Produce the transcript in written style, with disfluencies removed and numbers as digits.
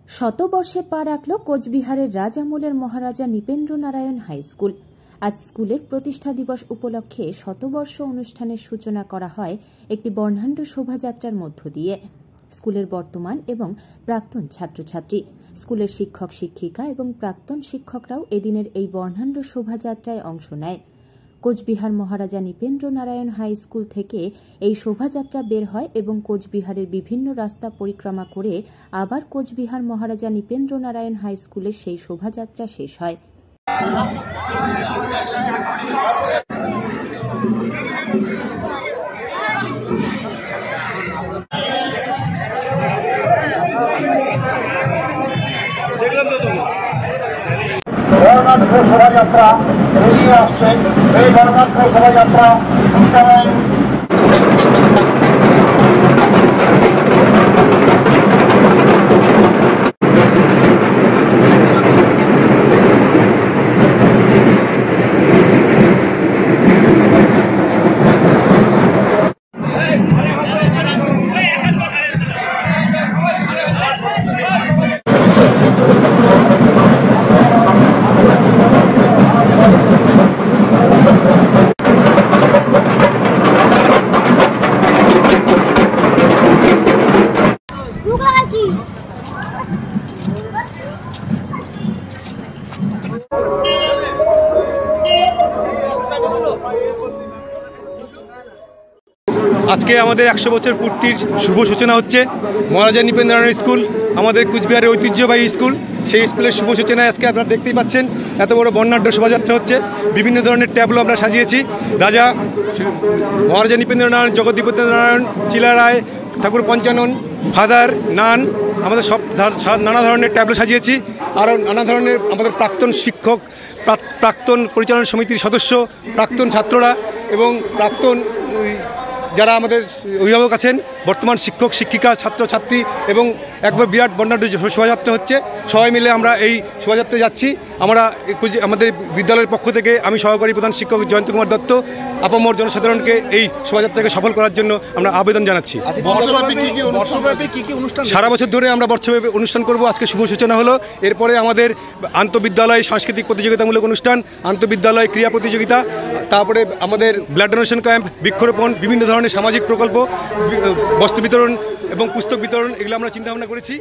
শতবর্ষে পা রাখল কোচবিহারের রাজামলের মহারাজা নৃপেন্দ্র নারায়ণ হাই স্কুল। আজ স্কুলের প্রতিষ্ঠা দিবস উপলক্ষে শতবর্ষ অনুষ্ঠানের সূচনা করা হয় একটি বর্ণাঢ্য শোভাযাত্রার মধ্য দিয়ে। স্কুলের বর্তমান এবং প্রাক্তন ছাত্রছাত্রী, স্কুলের শিক্ষক শিক্ষিকা এবং প্রাক্তন শিক্ষকরাও এদিনের এই বর্ণাঢ্য শোভাযাত্রায় অংশ নেয়। কোচবিহার মহারাজা নৃপেন্দ্র নারায়ণ হাই স্কুল থেকে এই শোভাযাত্রা বের হয় এবং কোচবিহারের বিভিন্ন রাস্তা পরিক্রমা করে আবার কোচবিহার মহারাজা নৃপেন্দ্র নারায়ণ হাই স্কুলের সেই শোভাযাত্রা শেষ হয়। বর্ণাঢ্য শোভাযাত্রা এগিয়ে আসছে। এই বর্ণাঢ্য শোভাযাত্রা আজকে আমাদের 100 বছর পূর্তির শুভ সূচনা হচ্ছে। মহারাজা নৃপেন্দ্র নারায়ণ স্কুল আমাদের কুচবিহারের ঐতিহ্যবাহী স্কুল। সেই স্কুলের শুভ সূচনায় আজকে আপনারা দেখতেই পাচ্ছেন এত বড় বর্ণাঢ্য শোভাযাত্রা হচ্ছে। বিভিন্ন ধরনের ট্যাবলো আমরা সাজিয়েছি। মহারাজা নৃপেন্দ্র নারায়ণ, জগদ্দীপেন্দ্র নারায়ণ, চিলা রায়, ঠাকুর পঞ্চানন, ফাদার, নান, আমাদের সব নানা ধরনের ট্যাবলো সাজিয়েছি। আরও নানা ধরনের আমাদের প্রাক্তন শিক্ষক, প্রাক্তন পরিচালনা সমিতির সদস্য, প্রাক্তন ছাত্ররা এবং প্রাক্তন যারা আমাদের অভিভাবক আছেন, বর্তমান শিক্ষক শিক্ষিকা, ছাত্রছাত্রী এবং একবার বিরাট বর্ণাঢ্য শোভাযাত্রা হচ্ছে। সবাই মিলে আমরা এই শোভাযাত্রায় যাচ্ছি। আমাদের বিদ্যালয়ের পক্ষ থেকে আমি সহকারী প্রধান শিক্ষক জয়ন্ত কুমার দত্ত আপামর জনসাধারণকে এই শোভাযাত্রাকে সফল করার জন্য আমরা আবেদন জানাচ্ছি। সারা বছর ধরে আমরা বর্ষব্যাপী অনুষ্ঠান করব। আজকে শুভ সূচনা হলো। এরপরে আমাদের আন্তঃবিদ্যালয় সাংস্কৃতিক প্রতিযোগিতামূলক অনুষ্ঠান, আন্তঃবিদ্যালয় ক্রীড়া প্রতিযোগিতা, তারপরে আমাদের ব্লাড ডোনেশন ক্যাম্প, বৃক্ষরোপণ, বিভিন্ন ধরনের সামাজিক প্রকল্প, বস্ত্র বিতরণ এবং পুস্তক বিতরণ, এগুলো আমরা চিন্তাভাবনা করেছি।